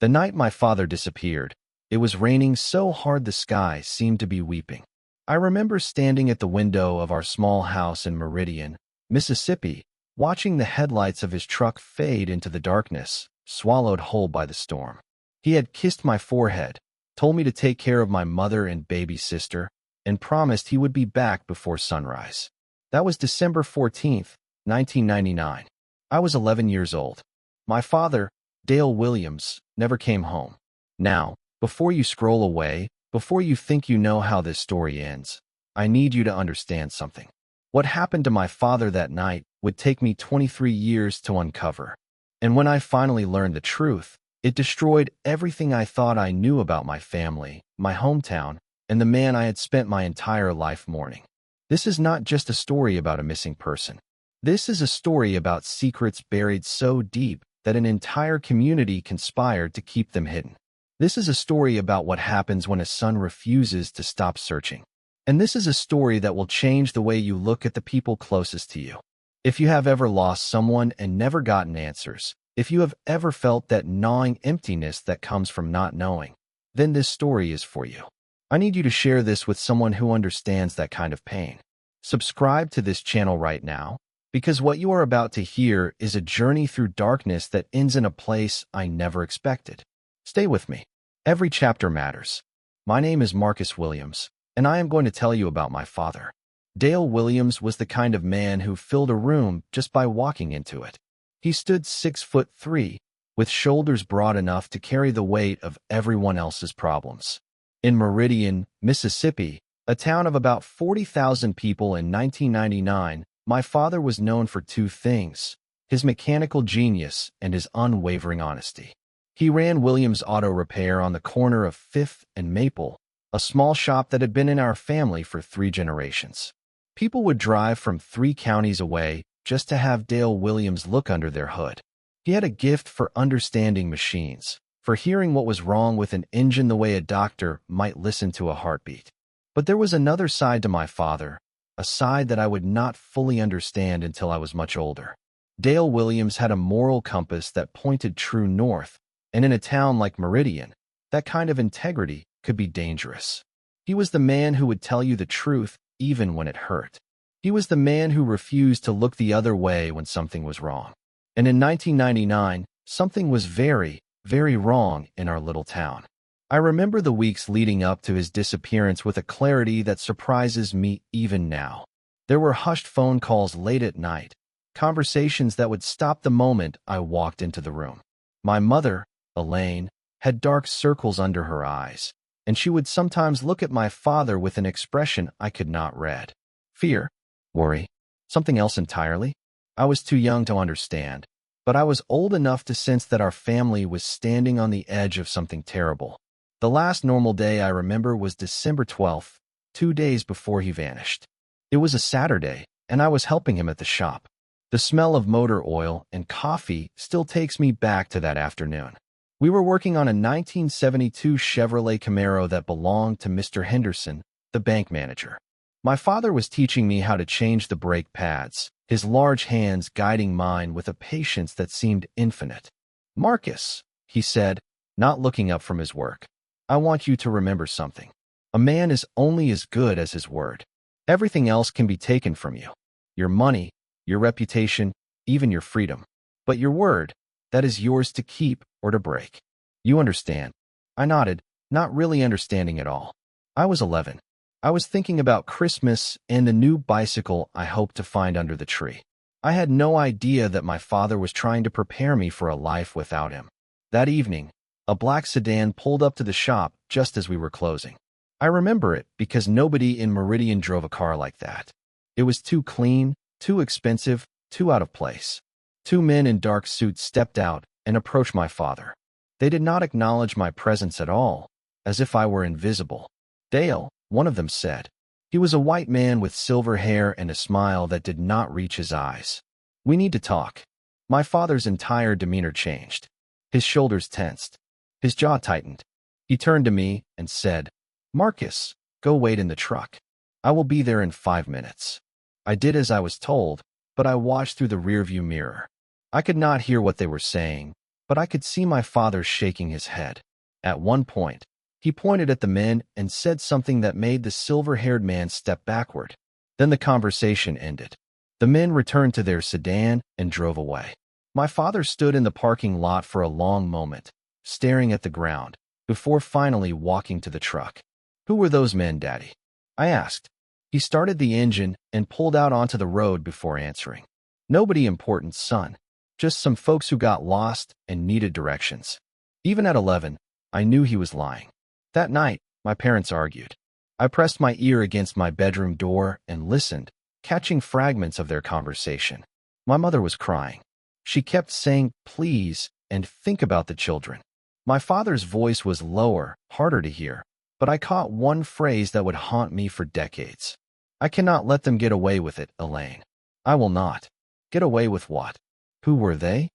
The night my father disappeared, it was raining so hard the sky seemed to be weeping. I remember standing at the window of our small house in Meridian, Mississippi, watching the headlights of his truck fade into the darkness, swallowed whole by the storm. He had kissed my forehead, told me to take care of my mother and baby sister, and promised he would be back before sunrise. That was December 14th, 1999. I was 11 years old. My father, Dale Williams, never came home. Now, before you scroll away, before you think you know how this story ends, I need you to understand something. What happened to my father that night would take me 23 years to uncover. And when I finally learned the truth, it destroyed everything I thought I knew about my family, my hometown, and the man I had spent my entire life mourning. This is not just a story about a missing person. This is a story about secrets buried so deep that an entire community conspired to keep them hidden. This is a story about what happens when a son refuses to stop searching. And this is a story that will change the way you look at the people closest to you. If you have ever lost someone and never gotten answers, if you have ever felt that gnawing emptiness that comes from not knowing, then this story is for you. I need you to share this with someone who understands that kind of pain. Subscribe to this channel right now, because what you are about to hear is a journey through darkness that ends in a place I never expected. Stay with me. Every chapter matters. My name is Marcus Williams, and I am going to tell you about my father. Dale Williams was the kind of man who filled a room just by walking into it. He stood 6'3", with shoulders broad enough to carry the weight of everyone else's problems. In Meridian, Mississippi, a town of about 40,000 people in 1999, my father was known for two things: his mechanical genius and his unwavering honesty. He ran Williams Auto Repair on the corner of 5th and Maple, a small shop that had been in our family for 3 generations. People would drive from 3 counties away just to have Dale Williams look under their hood. He had a gift for understanding machines, for hearing what was wrong with an engine the way a doctor might listen to a heartbeat. But there was another side to my father, a side that I would not fully understand until I was much older. Dale Williams had a moral compass that pointed true north, and in a town like Meridian, that kind of integrity could be dangerous. He was the man who would tell you the truth even when it hurt. He was the man who refused to look the other way when something was wrong. And in 1999, something was very, very wrong in our little town. I remember the weeks leading up to his disappearance with a clarity that surprises me even now. There were hushed phone calls late at night, conversations that would stop the moment I walked into the room. My mother, Elaine, had dark circles under her eyes, and she would sometimes look at my father with an expression I could not read. Fear, worry, something else entirely? I was too young to understand, but I was old enough to sense that our family was standing on the edge of something terrible. The last normal day I remember was December 12th, 2 days before he vanished. It was a Saturday, and I was helping him at the shop. The smell of motor oil and coffee still takes me back to that afternoon. We were working on a 1972 Chevrolet Camaro that belonged to Mr. Henderson, the bank manager. My father was teaching me how to change the brake pads, his large hands guiding mine with a patience that seemed infinite. "Marcus," he said, not looking up from his work, "I want you to remember something. A man is only as good as his word. Everything else can be taken from you. Your money, your reputation, even your freedom. But your word, that is yours to keep or to break. You understand?" I nodded, not really understanding at all. I was 11. I was thinking about Christmas and the new bicycle I hoped to find under the tree. I had no idea that my father was trying to prepare me for a life without him. That evening, a black sedan pulled up to the shop just as we were closing. I remember it because nobody in Meridian drove a car like that. It was too clean, too expensive, too out of place. 2 men in dark suits stepped out and approached my father. They did not acknowledge my presence at all, as if I were invisible. "Dale," one of them said. He was a white man with silver hair and a smile that did not reach his eyes. "We need to talk." My father's entire demeanor changed. His shoulders tensed. His jaw tightened. He turned to me and said, "Marcus, go wait in the truck. I will be there in 5 minutes." I did as I was told, but I watched through the rearview mirror. I could not hear what they were saying, but I could see my father shaking his head. At one point, he pointed at the men and said something that made the silver-haired man step backward. Then the conversation ended. The men returned to their sedan and drove away. My father stood in the parking lot for a long moment, staring at the ground, before finally walking to the truck. "Who were those men, Daddy?" I asked. He started the engine and pulled out onto the road before answering. "Nobody important, son. Just some folks who got lost and needed directions." Even at 11, I knew he was lying. That night, my parents argued. I pressed my ear against my bedroom door and listened, catching fragments of their conversation. My mother was crying. She kept saying, "Please," and "think about the children." My father's voice was lower, harder to hear, but I caught one phrase that would haunt me for decades. "I cannot let them get away with it, Elaine." "I will not." Get away with what? Who were they?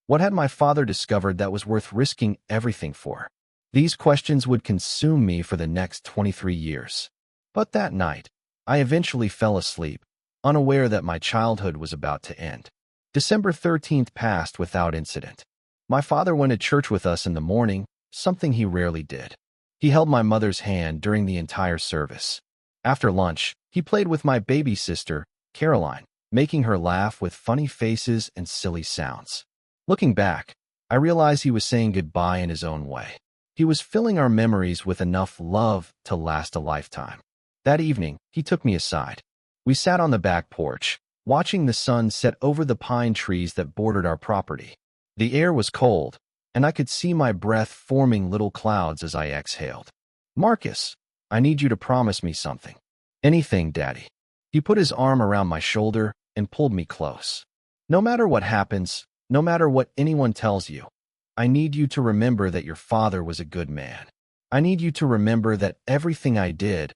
What had my father discovered that was worth risking everything for? These questions would consume me for the next 23 years. But that night, I eventually fell asleep, unaware that my childhood was about to end. December 13th passed without incident. My father went to church with us in the morning, something he rarely did. He held my mother's hand during the entire service. After lunch, he played with my baby sister, Caroline, making her laugh with funny faces and silly sounds. Looking back, I realized he was saying goodbye in his own way. He was filling our memories with enough love to last a lifetime. That evening, he took me aside. We sat on the back porch, watching the sun set over the pine trees that bordered our property. The air was cold, and I could see my breath forming little clouds as I exhaled. "Marcus, I need you to promise me something." "Anything, Daddy." He put his arm around my shoulder and pulled me close. "No matter what happens, no matter what anyone tells you, I need you to remember that your father was a good man. I need you to remember that everything I did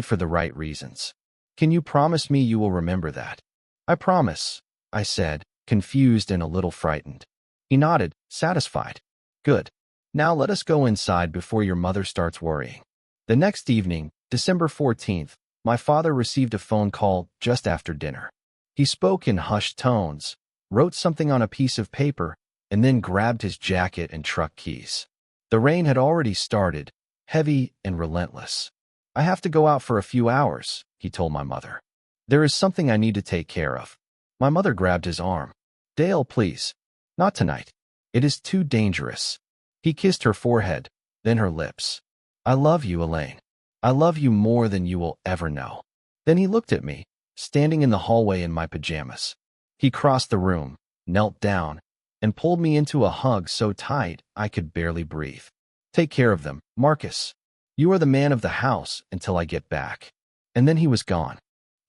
for the right reasons. Can you promise me you will remember that?" "I promise," I said, confused and a little frightened. He nodded, satisfied. "Good. Now let us go inside before your mother starts worrying." The next evening, December 14th, my father received a phone call just after dinner. He spoke in hushed tones, wrote something on a piece of paper, and then grabbed his jacket and truck keys. The rain had already started, heavy and relentless. "I have to go out for a few hours," he told my mother. "There is something I need to take care of." My mother grabbed his arm. "Dale, please. Not tonight. It is too dangerous." He kissed her forehead, then her lips. "I love you, Elaine. I love you more than you will ever know." Then he looked at me, standing in the hallway in my pajamas. He crossed the room, knelt down, and pulled me into a hug so tight I could barely breathe. "Take care of them, Marcus. You are the man of the house until I get back." And then he was gone.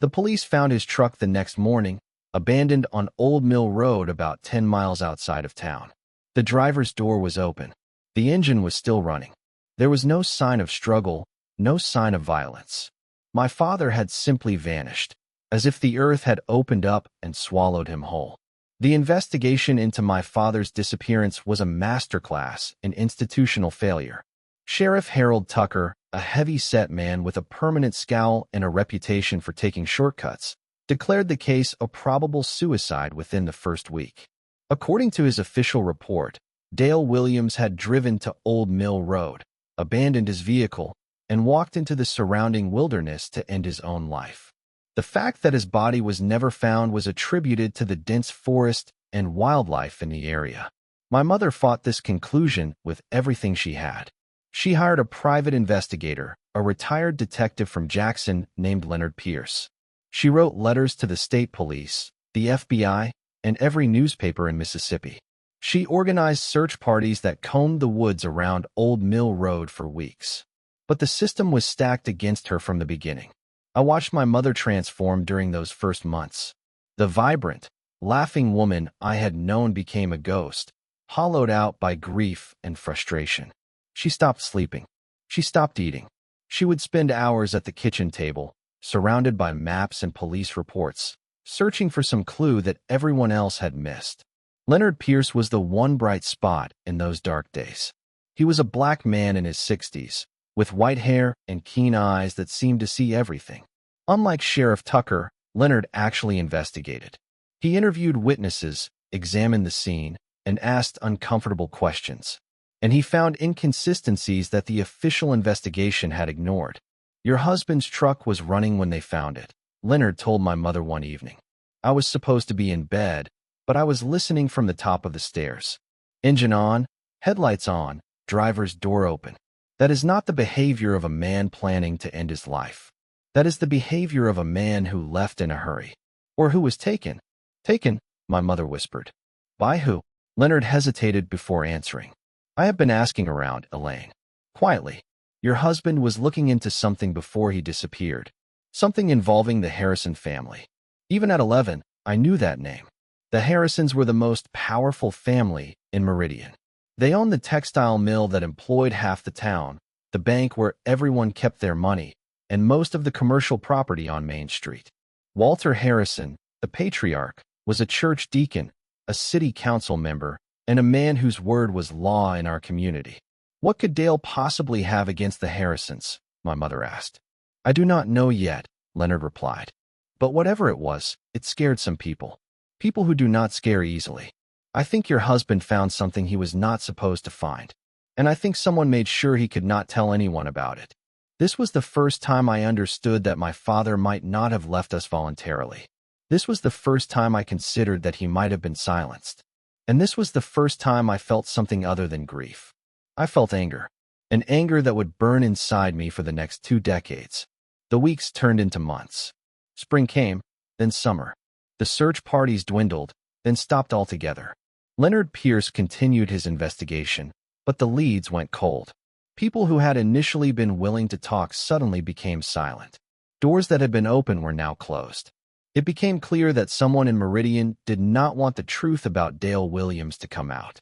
The police found his truck the next morning, abandoned on Old Mill Road about 10 miles outside of town. The driver's door was open. The engine was still running. There was no sign of struggle, no sign of violence. My father had simply vanished, as if the earth had opened up and swallowed him whole. The investigation into my father's disappearance was a masterclass in institutional failure. Sheriff Harold Tucker, a heavy-set man with a permanent scowl and a reputation for taking shortcuts, declared the case a probable suicide within the first week. According to his official report, Dale Williams had driven to Old Mill Road, abandoned his vehicle, and walked into the surrounding wilderness to end his own life. The fact that his body was never found was attributed to the dense forest and wildlife in the area. My mother fought this conclusion with everything she had. She hired a private investigator, a retired detective from Jackson named Leonard Pierce. She wrote letters to the state police, the FBI, and every newspaper in Mississippi. She organized search parties that combed the woods around Old Mill Road for weeks. But the system was stacked against her from the beginning. I watched my mother transform during those first months. The vibrant, laughing woman I had known became a ghost, hollowed out by grief and frustration. She stopped sleeping. She stopped eating. She would spend hours at the kitchen table, surrounded by maps and police reports, searching for some clue that everyone else had missed. Leonard Pierce was the one bright spot in those dark days. He was a black man in his 60s, with white hair and keen eyes that seemed to see everything. Unlike Sheriff Tucker, Leonard actually investigated. He interviewed witnesses, examined the scene, and asked uncomfortable questions. And he found inconsistencies that the official investigation had ignored. Your husband's truck was running when they found it, Leonard told my mother one evening. I was supposed to be in bed, but I was listening from the top of the stairs. Engine on, headlights on, driver's door open. That is not the behavior of a man planning to end his life. That is the behavior of a man who left in a hurry. Or who was taken. Taken, my mother whispered. By who? Leonard hesitated before answering. I have been asking around, Elaine. Quietly. Your husband was looking into something before he disappeared. Something involving the Harrison family. Even at 11, I knew that name. The Harrisons were the most powerful family in Meridian. They owned the textile mill that employed half the town, the bank where everyone kept their money, and most of the commercial property on Main Street. Walter Harrison, the patriarch, was a church deacon, a city council member, and a man whose word was law in our community. What could Dale possibly have against the Harrisons? My mother asked. I do not know yet, Leonard replied. But whatever it was, it scared some people. People who do not scare easily. I think your husband found something he was not supposed to find. And I think someone made sure he could not tell anyone about it. This was the first time I understood that my father might not have left us voluntarily. This was the first time I considered that he might have been silenced. And this was the first time I felt something other than grief. I felt anger. An anger that would burn inside me for the next 2 decades. The weeks turned into months. Spring came, then summer. The search parties dwindled, then stopped altogether. Leonard Pierce continued his investigation, but the leads went cold. People who had initially been willing to talk suddenly became silent. Doors that had been open were now closed. It became clear that someone in Meridian did not want the truth about Dale Williams to come out.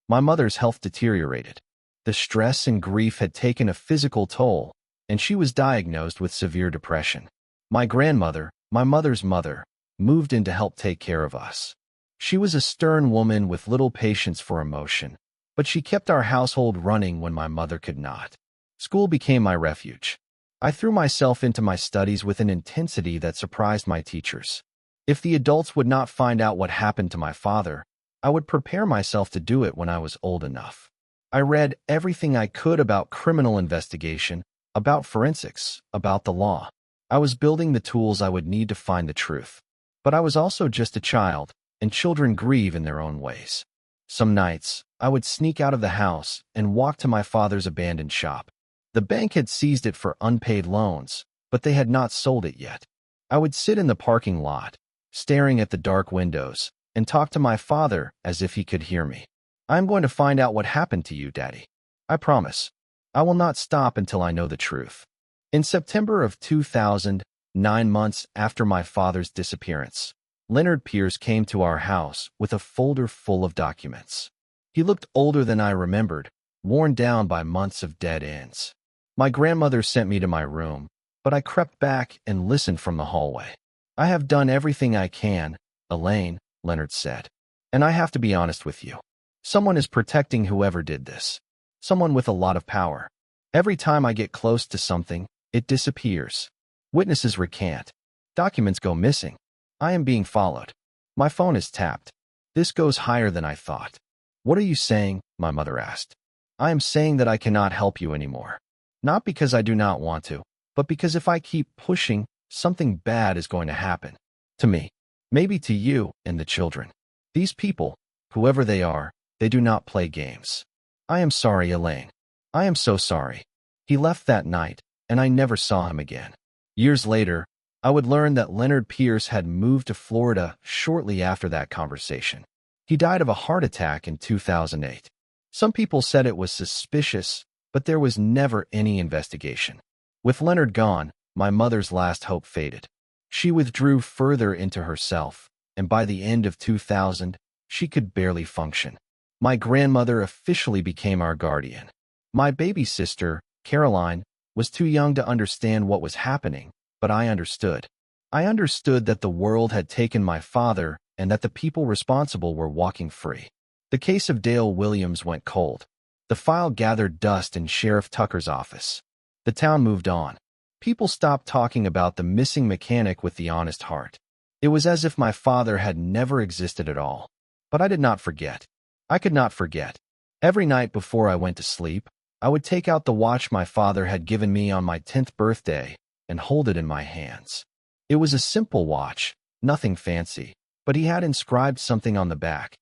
My mother's health deteriorated. The stress and grief had taken a physical toll, and she was diagnosed with severe depression. My grandmother, my mother's mother, moved in to help take care of us. She was a stern woman with little patience for emotion, but she kept our household running when my mother could not. School became my refuge. I threw myself into my studies with an intensity that surprised my teachers. If the adults would not find out what happened to my father, I would prepare myself to do it when I was old enough. I read everything I could about criminal investigation, about forensics, about the law. I was building the tools I would need to find the truth. But I was also just a child, and children grieve in their own ways. Some nights, I would sneak out of the house and walk to my father's abandoned shop. The bank had seized it for unpaid loans, but they had not sold it yet. I would sit in the parking lot, staring at the dark windows, and talk to my father as if he could hear me. I am going to find out what happened to you, Daddy. I promise. I will not stop until I know the truth. In September of 2000, 9 months after my father's disappearance, Leonard Pierce came to our house with a folder full of documents. He looked older than I remembered, worn down by months of dead ends. My grandmother sent me to my room, but I crept back and listened from the hallway. I have done everything I can, Elaine, Leonard said. And I have to be honest with you. Someone is protecting whoever did this. Someone with a lot of power. Every time I get close to something, it disappears. Witnesses recant. Documents go missing. I am being followed. My phone is tapped. This goes higher than I thought. What are you saying? My mother asked. I am saying that I cannot help you anymore. Not because I do not want to, but because if I keep pushing, something bad is going to happen. To me. Maybe to you and the children. These people, whoever they are, they do not play games. I am sorry, Elaine. I am so sorry. He left that night, and I never saw him again. Years later, I would learn that Leonard Pierce had moved to Florida shortly after that conversation. He died of a heart attack in 2008. Some people said it was suspicious, but there was never any investigation. With Leonard gone, my mother's last hope faded. She withdrew further into herself, and by the end of 2000, she could barely function. My grandmother officially became our guardian. My baby sister, Caroline, was too young to understand what was happening, but I understood. I understood that the world had taken my father and that the people responsible were walking free. The case of Dale Williams went cold. The file gathered dust in Sheriff Tucker's office. The town moved on. People stopped talking about the missing mechanic with the honest heart. It was as if my father had never existed at all. But I did not forget. I could not forget. Every night before I went to sleep, I would take out the watch my father had given me on my 10th birthday and hold it in my hands. It was a simple watch, nothing fancy, but he had inscribed something on the back.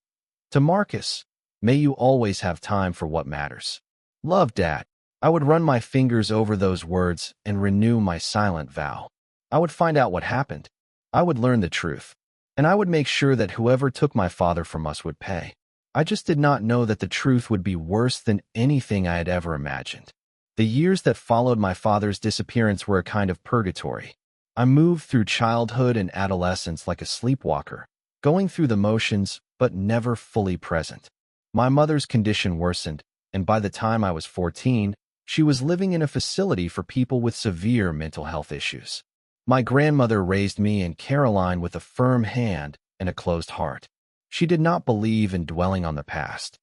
To Marcus, may you always have time for what matters. Love, Dad. I would run my fingers over those words and renew my silent vow. I would find out what happened. I would learn the truth. And I would make sure that whoever took my father from us would pay. I just did not know that the truth would be worse than anything I had ever imagined. The years that followed my father's disappearance were a kind of purgatory. I moved through childhood and adolescence like a sleepwalker, going through the motions but never fully present. My mother's condition worsened, and by the time I was 14, she was living in a facility for people with severe mental health issues. My grandmother raised me and Caroline with a firm hand and a closed heart. She did not believe in dwelling on the past.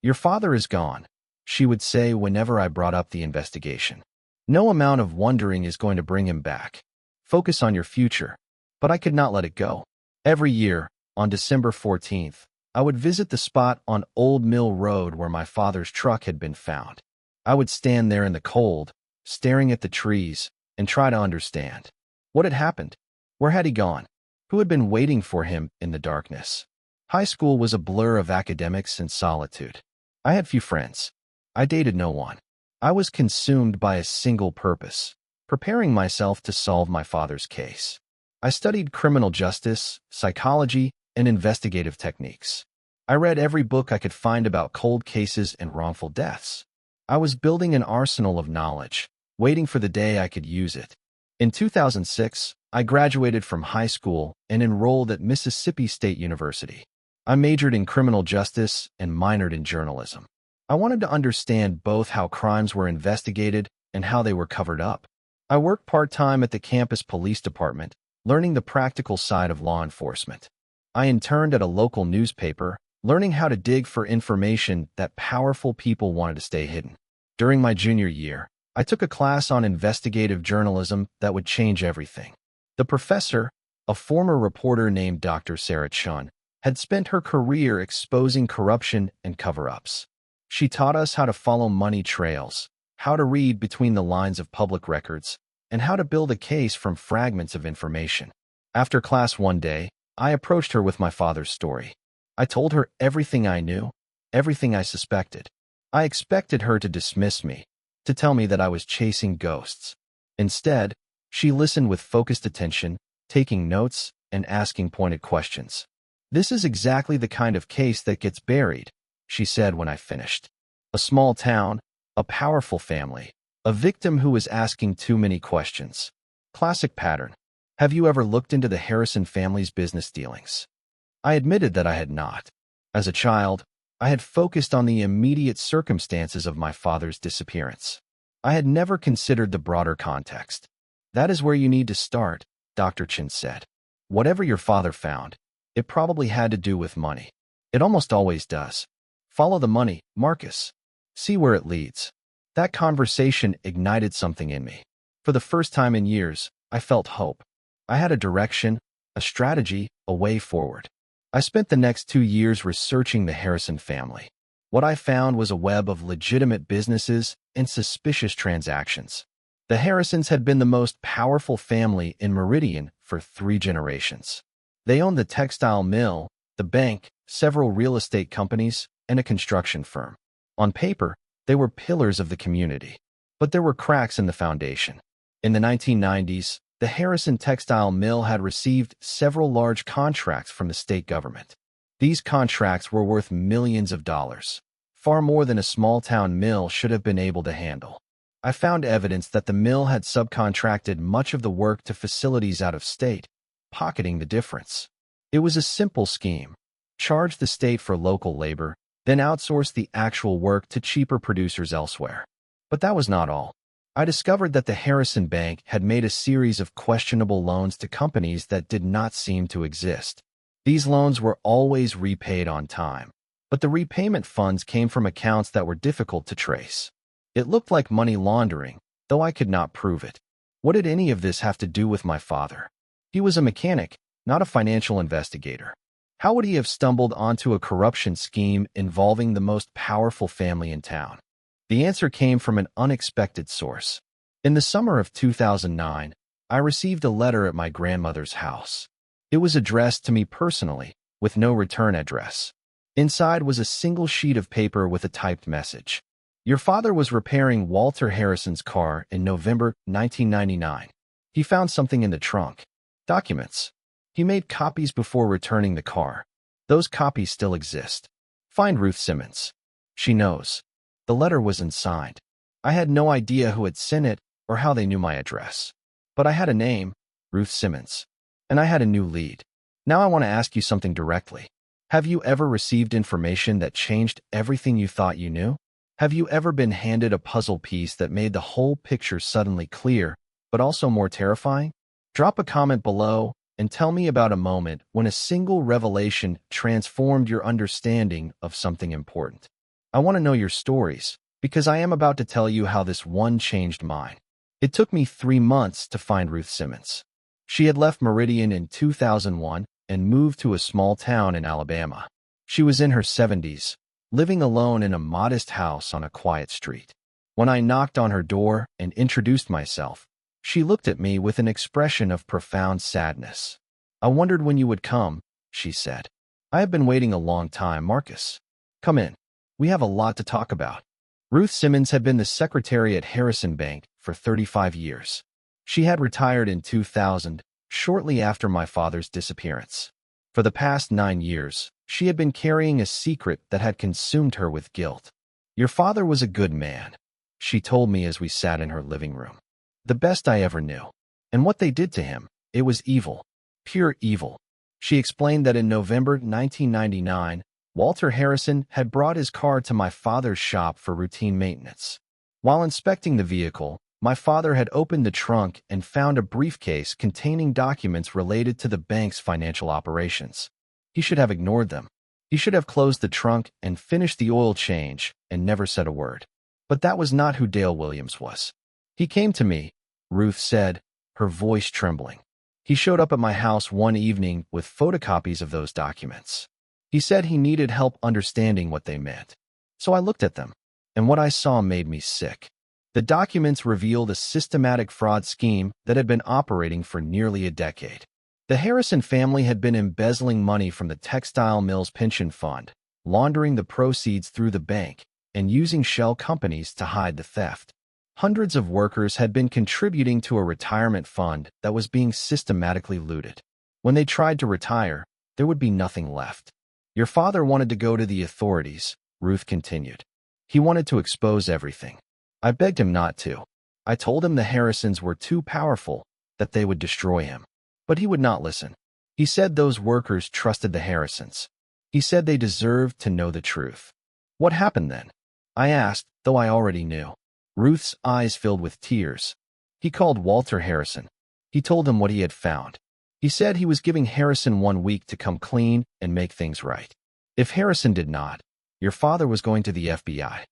Your father is gone, she would say whenever I brought up the investigation. No amount of wondering is going to bring him back. Focus on your future. But I could not let it go. Every year, on December 14th, I would visit the spot on Old Mill Road where my father's truck had been found. I would stand there in the cold, staring at the trees, and try to understand. What had happened? Where had he gone? Who had been waiting for him in the darkness? High school was a blur of academics and solitude. I had few friends. I dated no one. I was consumed by a single purpose, preparing myself to solve my father's case. I studied criminal justice, psychology, and investigative techniques. I read every book I could find about cold cases and wrongful deaths. I was building an arsenal of knowledge, waiting for the day I could use it. In 2006, I graduated from high school and enrolled at Mississippi State University. I majored in criminal justice and minored in journalism. I wanted to understand both how crimes were investigated and how they were covered up. I worked part-time at the campus police department, learning the practical side of law enforcement. I interned at a local newspaper, learning how to dig for information that powerful people wanted to stay hidden. During my junior year, I took a class on investigative journalism that would change everything. The professor, a former reporter named Dr. Sarah Chun, had spent her career exposing corruption and cover-ups. She taught us how to follow money trails, how to read between the lines of public records, and how to build a case from fragments of information. After class one day, I approached her with my father's story. I told her everything I knew, everything I suspected. I expected her to dismiss me, to tell me that I was chasing ghosts. Instead, she listened with focused attention, taking notes and asking pointed questions. "This is exactly the kind of case that gets buried," she said when I finished. A small town, a powerful family, a victim who was asking too many questions. Classic pattern. Have you ever looked into the Harrison family's business dealings? I admitted that I had not. As a child, I had focused on the immediate circumstances of my father's disappearance. I had never considered the broader context. That is where you need to start, Dr. Chin said. Whatever your father found, it probably had to do with money. It almost always does. Follow the money, Marcus. See where it leads. That conversation ignited something in me. For the first time in years, I felt hope. I had a direction, a strategy, a way forward. I spent the next 2 years researching the Harrison family. What I found was a web of legitimate businesses and suspicious transactions. The Harrisons had been the most powerful family in Meridian for 3 generations. They owned the textile mill, the bank, several real estate companies, and a construction firm. On paper, they were pillars of the community. But there were cracks in the foundation. In the 1990s, the Harrison textile mill had received several large contracts from the state government. These contracts were worth millions of dollars, far more than a small-town mill should have been able to handle. I found evidence that the mill had subcontracted much of the work to facilities out of state, pocketing the difference. It was a simple scheme. Charge the state for local labor, then outsource the actual work to cheaper producers elsewhere. But that was not all. I discovered that the Harrison Bank had made a series of questionable loans to companies that did not seem to exist. These loans were always repaid on time, but the repayment funds came from accounts that were difficult to trace. It looked like money laundering, though I could not prove it. What did any of this have to do with my father? He was a mechanic, not a financial investigator. How would he have stumbled onto a corruption scheme involving the most powerful family in town? The answer came from an unexpected source. In the summer of 2009, I received a letter at my grandmother's house. It was addressed to me personally, with no return address. Inside was a single sheet of paper with a typed message. Your father was repairing Walter Harrison's car in November 1999. He found something in the trunk. Documents. He made copies before returning the car. Those copies still exist. Find Ruth Simmons. She knows. The letter was unsigned. I had no idea who had sent it or how they knew my address. But I had a name, Ruth Simmons. And I had a new lead. Now I want to ask you something directly. Have you ever received information that changed everything you thought you knew? Have you ever been handed a puzzle piece that made the whole picture suddenly clear, but also more terrifying? Drop a comment below and tell me about a moment when a single revelation transformed your understanding of something important. I want to know your stories, because I am about to tell you how this one changed mine. It took me 3 months to find Ruth Simmons. She had left Meridian in 2001 and moved to a small town in Alabama. She was in her 70s, living alone in a modest house on a quiet street. When I knocked on her door and introduced myself, she looked at me with an expression of profound sadness. I wondered when you would come, she said. I have been waiting a long time, Marcus. Come in. We have a lot to talk about. Ruth Simmons had been the secretary at Harrison Bank for 35 years. She had retired in 2000, shortly after my father's disappearance. For the past 9 years, she had been carrying a secret that had consumed her with guilt. Your father was a good man, she told me as we sat in her living room. The best I ever knew. And what they did to him, it was evil. Pure evil. She explained that in November 1999, Walter Harrison had brought his car to my father's shop for routine maintenance. While inspecting the vehicle, my father had opened the trunk and found a briefcase containing documents related to the bank's financial operations. He should have ignored them. He should have closed the trunk and finished the oil change and never said a word. But that was not who Dale Williams was. He came to me, Ruth said, her voice trembling. He showed up at my house one evening with photocopies of those documents. He said he needed help understanding what they meant. So I looked at them, and what I saw made me sick. The documents revealed a systematic fraud scheme that had been operating for nearly a decade. The Harrison family had been embezzling money from the textile mills pension fund, laundering the proceeds through the bank, and using shell companies to hide the theft. Hundreds of workers had been contributing to a retirement fund that was being systematically looted. When they tried to retire, there would be nothing left. Your father wanted to go to the authorities, Ruth continued. He wanted to expose everything. I begged him not to. I told him the Harrisons were too powerful, that they would destroy him. But he would not listen. He said those workers trusted the Harrisons. He said they deserved to know the truth. What happened then? I asked, though I already knew. Ruth's eyes filled with tears. He called Walter Harrison. He told him what he had found. He said he was giving Harrison 1 week to come clean and make things right. If Harrison did not, your father was going to the FBI.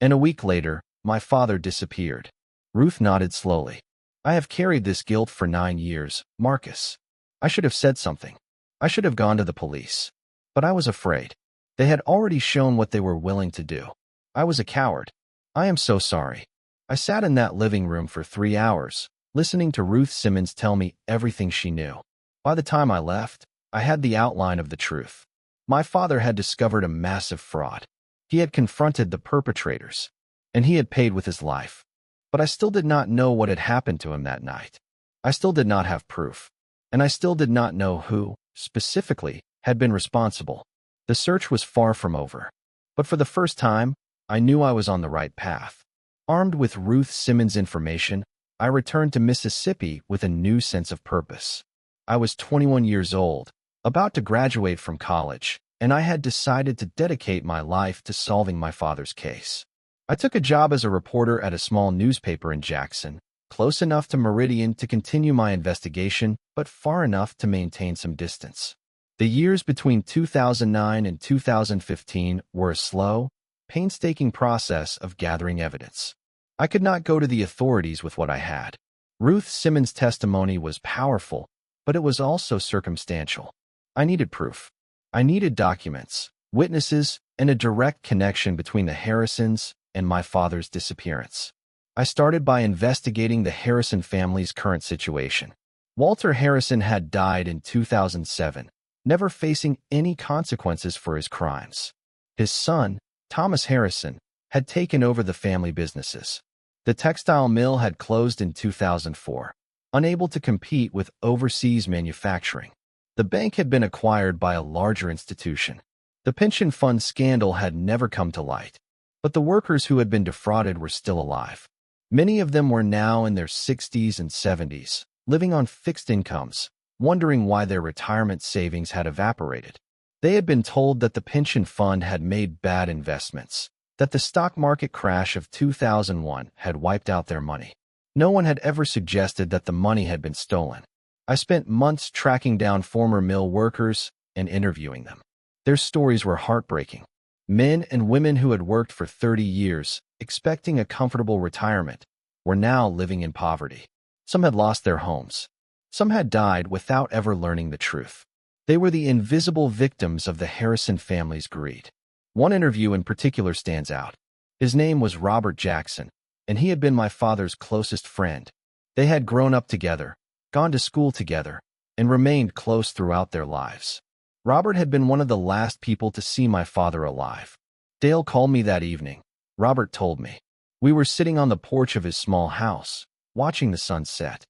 And a week later, my father disappeared. Ruth nodded slowly. I have carried this guilt for 9 years, Marcus. I should have said something. I should have gone to the police. But I was afraid. They had already shown what they were willing to do. I was a coward. I am so sorry. I sat in that living room for 3 hours, listening to Ruth Simmons tell me everything she knew. By the time I left, I had the outline of the truth. My father had discovered a massive fraud. He had confronted the perpetrators, and he had paid with his life. But I still did not know what had happened to him that night. I still did not have proof, and I still did not know who, specifically, had been responsible. The search was far from over. But for the first time, I knew I was on the right path. Armed with Ruth Simmons' information, I returned to Mississippi with a new sense of purpose. I was 21 years old, about to graduate from college, and I had decided to dedicate my life to solving my father's case. I took a job as a reporter at a small newspaper in Jackson, close enough to Meridian to continue my investigation, but far enough to maintain some distance. The years between 2009 and 2015 were a slow, painstaking process of gathering evidence. I could not go to the authorities with what I had. Ruth Simmons' testimony was powerful, but it was also circumstantial. I needed proof. I needed documents, witnesses, and a direct connection between the Harrisons and my father's disappearance. I started by investigating the Harrison family's current situation. Walter Harrison had died in 2007, never facing any consequences for his crimes. His son, Thomas Harrison, had taken over the family businesses. The textile mill had closed in 2004, unable to compete with overseas manufacturing. The bank had been acquired by a larger institution. The pension fund scandal had never come to light, but the workers who had been defrauded were still alive. Many of them were now in their 60s and 70s, living on fixed incomes, wondering why their retirement savings had evaporated. They had been told that the pension fund had made bad investments, that the stock market crash of 2001 had wiped out their money. No one had ever suggested that the money had been stolen. I spent months tracking down former mill workers and interviewing them. Their stories were heartbreaking. Men and women who had worked for 30 years, expecting a comfortable retirement, were now living in poverty. Some had lost their homes. Some had died without ever learning the truth. They were the invisible victims of the Harrison family's greed. One interview in particular stands out. His name was Robert Jackson, and he had been my father's closest friend. They had grown up together, gone to school together, and remained close throughout their lives. Robert had been one of the last people to see my father alive. Dale called me that evening, Robert told me. We were sitting on the porch of his small house, watching the sun set.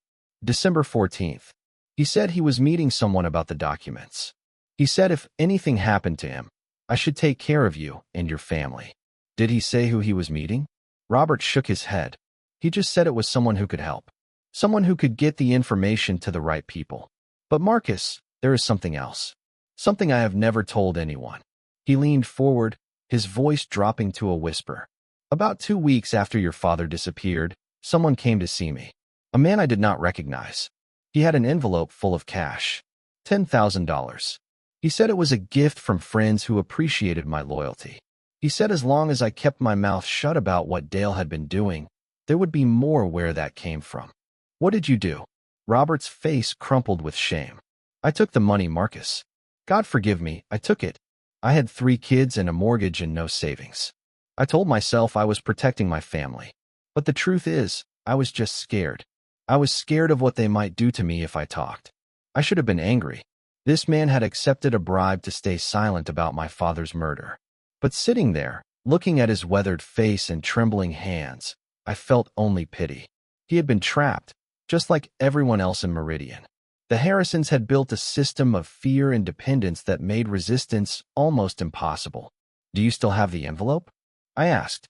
December 14th. He said he was meeting someone about the documents. He said if anything happened to him, I should take care of you and your family. Did he say who he was meeting? Robert shook his head. He just said it was someone who could help. Someone who could get the information to the right people. But Marcus, there is something else. Something I have never told anyone. He leaned forward, his voice dropping to a whisper. About 2 weeks after your father disappeared, someone came to see me. A man I did not recognize. He had an envelope full of cash. $10,000. He said it was a gift from friends who appreciated my loyalty. He said as long as I kept my mouth shut about what Dale had been doing, there would be more where that came from. What did you do? Robert's face crumpled with shame. I took the money, Marcus. God forgive me, I took it. I had 3 kids and a mortgage and no savings. I told myself I was protecting my family. But the truth is, I was just scared. I was scared of what they might do to me if I talked. I should have been angry. This man had accepted a bribe to stay silent about my father's murder. But sitting there, looking at his weathered face and trembling hands, I felt only pity. He had been trapped, just like everyone else in Meridian. The Harrisons had built a system of fear and dependence that made resistance almost impossible. Do you still have the envelope? I asked.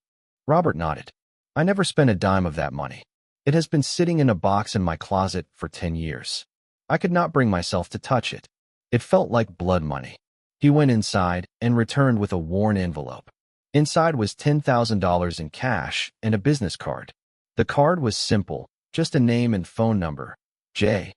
Robert nodded. I never spent a dime of that money. It has been sitting in a box in my closet for 10 years. I could not bring myself to touch it. It felt like blood money. He went inside and returned with a worn envelope. Inside was $10,000 in cash and a business card. The card was simple, just a name and phone number. J.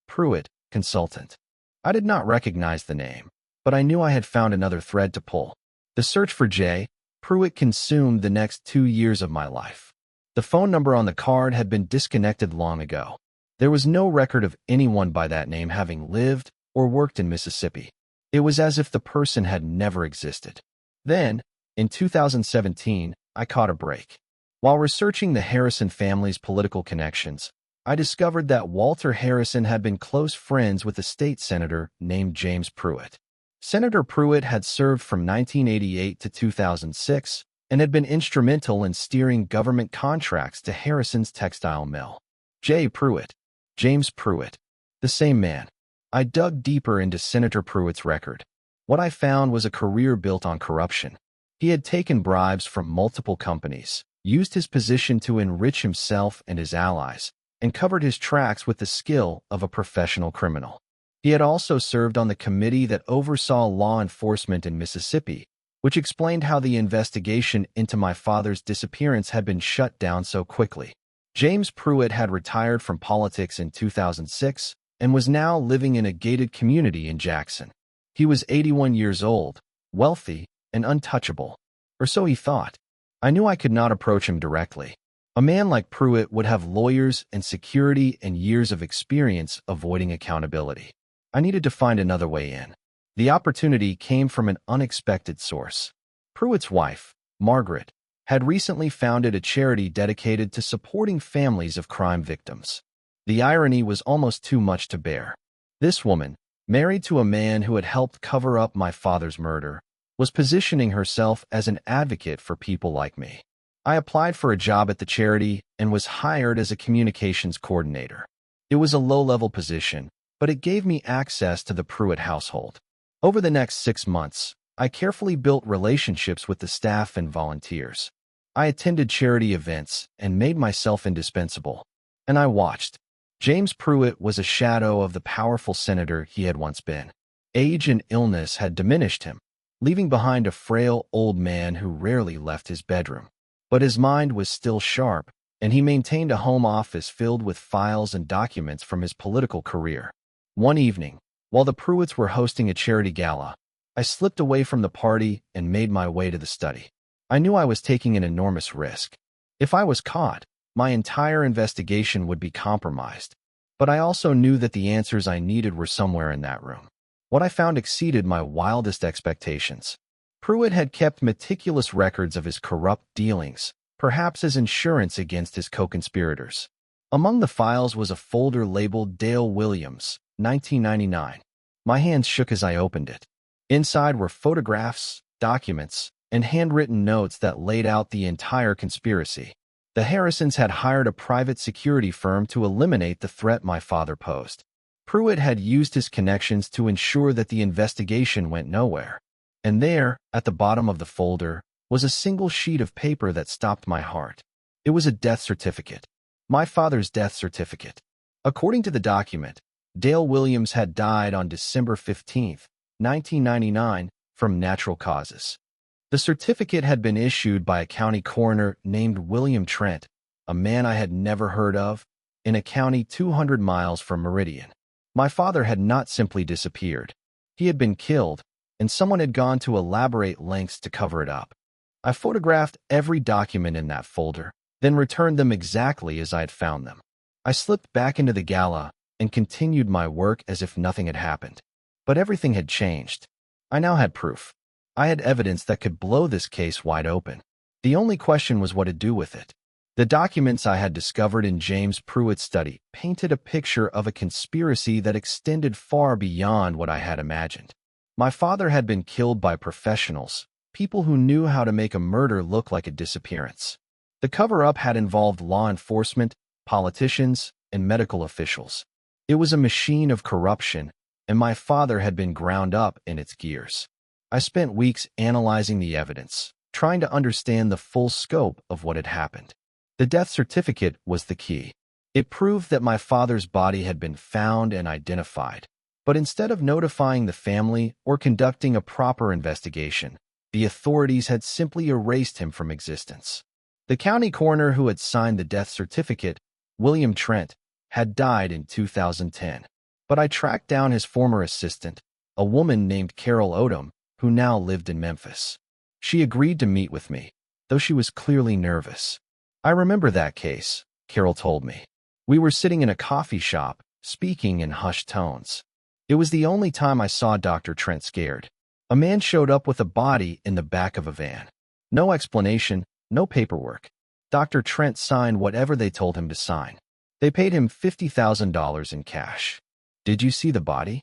Pruitt, consultant. I did not recognize the name, but I knew I had found another thread to pull. The search for J. Pruitt consumed the next 2 years of my life. The phone number on the card had been disconnected long ago. There was no record of anyone by that name having lived or worked in Mississippi. It was as if the person had never existed. Then, in 2017, I caught a break. While researching the Harrison family's political connections, I discovered that Walter Harrison had been close friends with a state senator named James Pruitt. Senator Pruitt had served from 1988 to 2006 and had been instrumental in steering government contracts to Harrison's textile mill. J. Pruitt. James Pruitt. The same man. I dug deeper into Senator Pruitt's record. What I found was a career built on corruption. He had taken bribes from multiple companies, used his position to enrich himself and his allies, and covered his tracks with the skill of a professional criminal. He had also served on the committee that oversaw law enforcement in Mississippi, which explained how the investigation into my father's disappearance had been shut down so quickly. James Pruitt had retired from politics in 2006 and was now living in a gated community in Jackson. He was 81 years old, wealthy, and untouchable. Or so he thought. I knew I could not approach him directly. A man like Pruitt would have lawyers and security and years of experience avoiding accountability. I needed to find another way in. The opportunity came from an unexpected source. Pruitt's wife, Margaret, had recently founded a charity dedicated to supporting families of crime victims. The irony was almost too much to bear. This woman, married to a man who had helped cover up my father's murder, was positioning herself as an advocate for people like me. I applied for a job at the charity and was hired as a communications coordinator. It was a low-level position, but it gave me access to the Pruitt household. Over the next 6 months, I carefully built relationships with the staff and volunteers. I attended charity events and made myself indispensable. And I watched. James Pruitt was a shadow of the powerful senator he had once been. Age and illness had diminished him, leaving behind a frail old man who rarely left his bedroom. But his mind was still sharp, and he maintained a home office filled with files and documents from his political career. One evening, while the Pruitts were hosting a charity gala, I slipped away from the party and made my way to the study. I knew I was taking an enormous risk. If I was caught, my entire investigation would be compromised. But I also knew that the answers I needed were somewhere in that room. What I found exceeded my wildest expectations. Pruitt had kept meticulous records of his corrupt dealings, perhaps as insurance against his co-conspirators. Among the files was a folder labeled Dale Williams, 1999. My hands shook as I opened it. Inside were photographs, documents, and handwritten notes that laid out the entire conspiracy. The Harrisons had hired a private security firm to eliminate the threat my father posed. Pruitt had used his connections to ensure that the investigation went nowhere. And there, at the bottom of the folder, was a single sheet of paper that stopped my heart. It was a death certificate. My father's death certificate. According to the document, Dale Williams had died on December 15, 1999, from natural causes. The certificate had been issued by a county coroner named William Trent, a man I had never heard of, in a county 200 miles from Meridian. My father had not simply disappeared. He had been killed, and someone had gone to elaborate lengths to cover it up. I photographed every document in that folder, then returned them exactly as I had found them. I slipped back into the gala and continued my work as if nothing had happened. But everything had changed. I now had proof. I had evidence that could blow this case wide open. The only question was what to do with it. The documents I had discovered in James Pruitt's study painted a picture of a conspiracy that extended far beyond what I had imagined. My father had been killed by professionals, people who knew how to make a murder look like a disappearance. The cover-up had involved law enforcement, politicians, and medical officials. It was a machine of corruption, and my father had been ground up in its gears. I spent weeks analyzing the evidence, trying to understand the full scope of what had happened. The death certificate was the key. It proved that my father's body had been found and identified. But instead of notifying the family or conducting a proper investigation, the authorities had simply erased him from existence. The county coroner who had signed the death certificate, William Trent, had died in 2010. But I tracked down his former assistant, a woman named Carol Odom, who now lived in Memphis. She agreed to meet with me, though she was clearly nervous. I remember that case, Carol told me. We were sitting in a coffee shop, speaking in hushed tones. It was the only time I saw Dr. Trent scared. A man showed up with a body in the back of a van. No explanation, no paperwork. Dr. Trent signed whatever they told him to sign. They paid him $50,000 in cash. Did you see the body?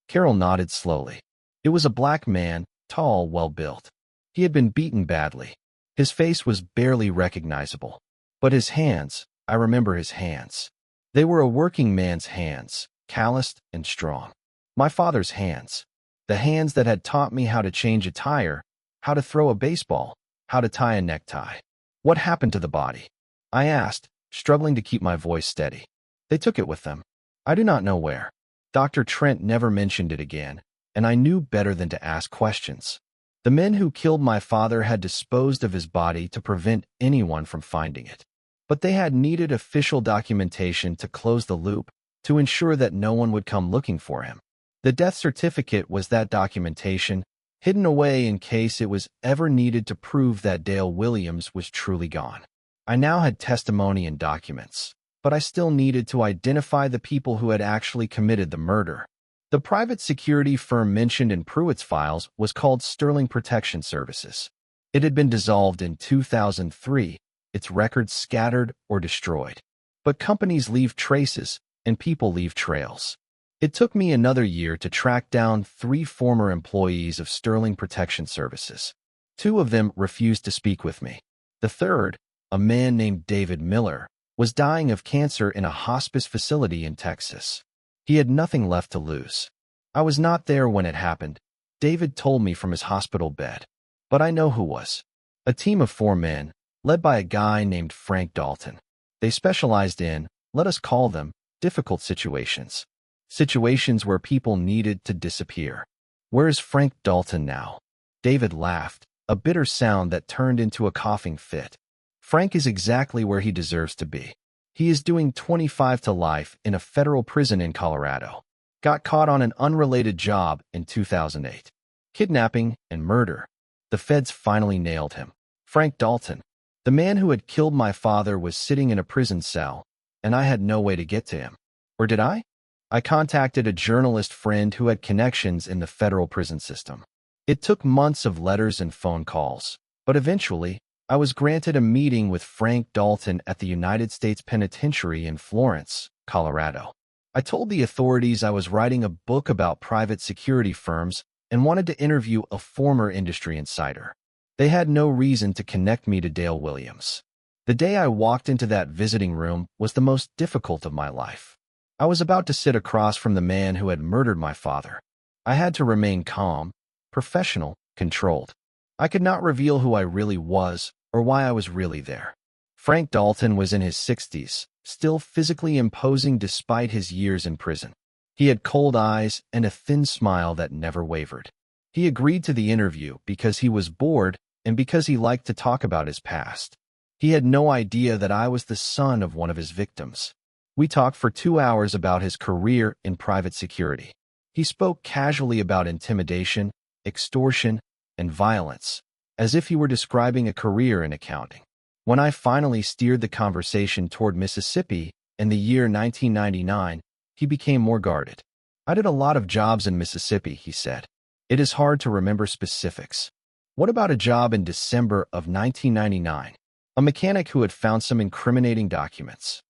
Carol nodded slowly. It was a black man, tall, well-built. He had been beaten badly. His face was barely recognizable. But his hands, I remember his hands. They were a working man's hands, calloused and strong. My father's hands. The hands that had taught me how to change a tire, how to throw a baseball, how to tie a necktie. What happened to the body? I asked, struggling to keep my voice steady. They took it with them. I do not know where. Dr. Trent never mentioned it again, and I knew better than to ask questions. The men who killed my father had disposed of his body to prevent anyone from finding it. But they had needed official documentation to close the loop, to ensure that no one would come looking for him. The death certificate was that documentation, hidden away in case it was ever needed to prove that Dale Williams was truly gone. I now had testimony and documents, but I still needed to identify the people who had actually committed the murder. The private security firm mentioned in Pruitt's files was called Sterling Protection Services. It had been dissolved in 2003, its records scattered or destroyed. But companies leave traces, and people leave trails. It took me another year to track down 3 former employees of Sterling Protection Services. 2 of them refused to speak with me. The third, a man named David Miller, was dying of cancer in a hospice facility in Texas. He had nothing left to lose. I was not there when it happened. David told me from his hospital bed. But I know who was. A team of 4 men, led by a guy named Frank Dalton. They specialized in, let us call them, difficult situations. Situations where people needed to disappear. Where is Frank Dalton now? David laughed, a bitter sound that turned into a coughing fit. Frank is exactly where he deserves to be. He is doing 25 to life in a federal prison in Colorado. Got caught on an unrelated job in 2008. Kidnapping and murder. The feds finally nailed him. Frank Dalton, the man who had killed my father, was sitting in a prison cell, and I had no way to get to him. Or did I? I contacted a journalist friend who had connections in the federal prison system. It took months of letters and phone calls, but eventually, I was granted a meeting with Frank Dalton at the United States Penitentiary in Florence, Colorado. I told the authorities I was writing a book about private security firms and wanted to interview a former industry insider. They had no reason to connect me to Dale Williams. The day I walked into that visiting room was the most difficult of my life. I was about to sit across from the man who had murdered my father. I had to remain calm, professional, controlled. I could not reveal who I really was or why I was really there. Frank Dalton was in his 60s, still physically imposing despite his years in prison. He had cold eyes and a thin smile that never wavered. He agreed to the interview because he was bored and because he liked to talk about his past. He had no idea that I was the son of one of his victims. We talked for 2 hours about his career in private security. He spoke casually about intimidation, extortion, and violence, as if he were describing a career in accounting. When I finally steered the conversation toward Mississippi in the year 1999, he became more guarded. I did a lot of jobs in Mississippi, he said. It is hard to remember specifics. What about a job in December of 1999? A mechanic who had found some incriminating documents.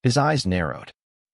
His eyes narrowed.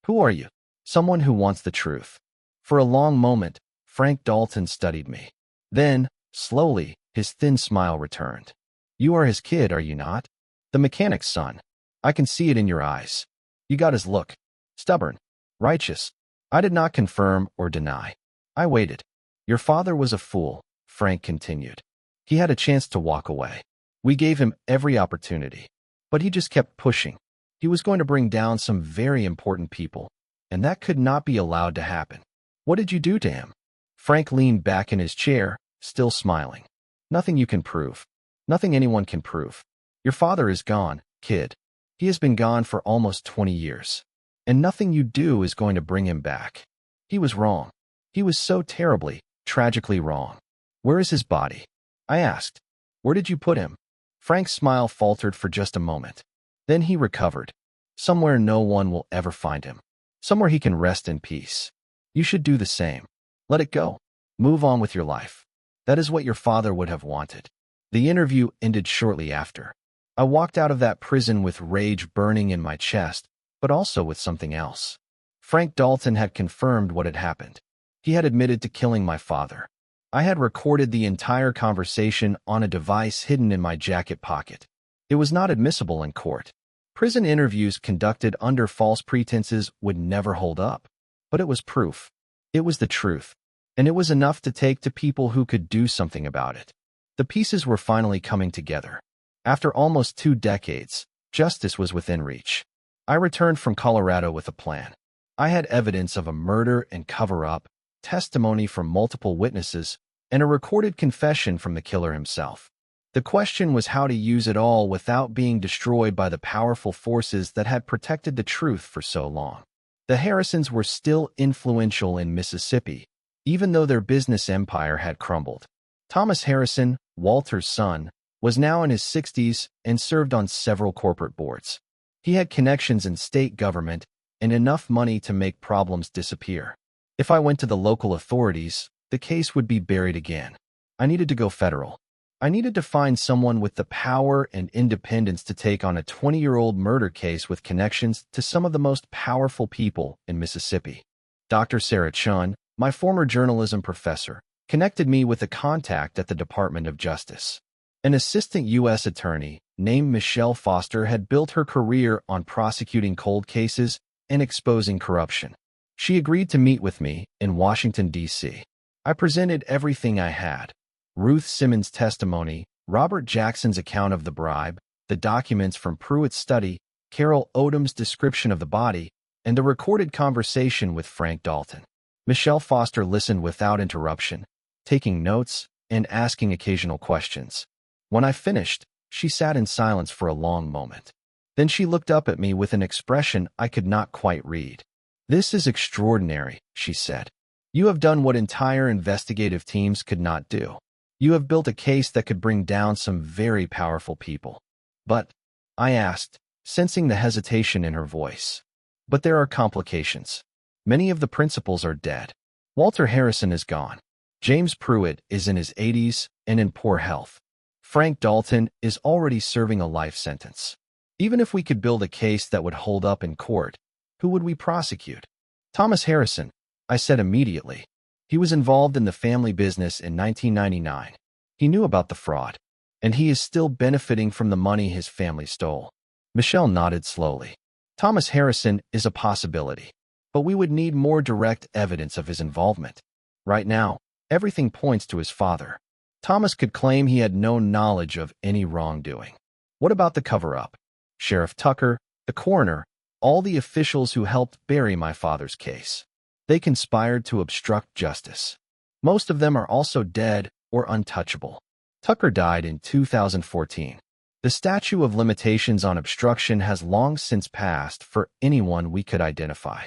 Who are you? Someone who wants the truth. For a long moment, Frank Dalton studied me. Then, slowly, his thin smile returned. You are his kid, are you not? The mechanic's son. I can see it in your eyes. You got his look. Stubborn. Righteous. I did not confirm or deny. I waited. Your father was a fool, Frank continued. He had a chance to walk away. We gave him every opportunity. But he just kept pushing. He was going to bring down some very important people, and that could not be allowed to happen. What did you do to him? Frank leaned back in his chair, still smiling. Nothing you can prove. Nothing anyone can prove. Your father is gone, kid. He has been gone for almost 20 years. And nothing you do is going to bring him back. He was wrong. He was so terribly, tragically wrong. Where is his body? I asked. Where did you put him? Frank's smile faltered for just a moment. Then he recovered. Somewhere no one will ever find him. Somewhere he can rest in peace. You should do the same. Let it go. Move on with your life. That is what your father would have wanted. The interview ended shortly after. I walked out of that prison with rage burning in my chest, but also with something else. Frank Dalton had confirmed what had happened. He had admitted to killing my father. I had recorded the entire conversation on a device hidden in my jacket pocket. It was not admissible in court. Prison interviews conducted under false pretenses would never hold up. But it was proof. It was the truth. And it was enough to take to people who could do something about it. The pieces were finally coming together. After almost 2 decades, justice was within reach. I returned from Colorado with a plan. I had evidence of a murder and cover-up, testimony from multiple witnesses, and a recorded confession from the killer himself. The question was how to use it all without being destroyed by the powerful forces that had protected the truth for so long. The Harrisons were still influential in Mississippi, even though their business empire had crumbled. Thomas Harrison, Walter's son, was now in his 60s and served on several corporate boards. He had connections in state government and enough money to make problems disappear. If I went to the local authorities, the case would be buried again. I needed to go federal. I needed to find someone with the power and independence to take on a 20-year-old murder case with connections to some of the most powerful people in Mississippi. Dr. Sarah Chun, my former journalism professor, connected me with a contact at the Department of Justice. An assistant U.S. attorney named Michelle Foster had built her career on prosecuting cold cases and exposing corruption. She agreed to meet with me in Washington, D.C. I presented everything I had: Ruth Simmons' testimony, Robert Jackson's account of the bribe, the documents from Pruitt's study, Carol Odom's description of the body, and a recorded conversation with Frank Dalton. Michelle Foster listened without interruption, taking notes and asking occasional questions. When I finished, she sat in silence for a long moment. Then she looked up at me with an expression I could not quite read. "This is extraordinary," she said. "You have done what entire investigative teams could not do. You have built a case that could bring down some very powerful people." "But," I asked, sensing the hesitation in her voice. "But there are complications. Many of the principals are dead. Walter Harrison is gone. James Pruitt is in his 80s and in poor health. Frank Dalton is already serving a life sentence. Even if we could build a case that would hold up in court, who would we prosecute?" "Thomas Harrison," I said immediately. "He was involved in the family business in 1999. He knew about the fraud, and he is still benefiting from the money his family stole." Michelle nodded slowly. "Thomas Harrison is a possibility, but we would need more direct evidence of his involvement. Right now, everything points to his father. Thomas could claim he had no knowledge of any wrongdoing. What about the cover-up? Sheriff Tucker, the coroner, all the officials who helped bury my father's case. They conspired to obstruct justice. Most of them are also dead or untouchable. Tucker died in 2014. The statute of limitations on obstruction has long since passed for anyone we could identify."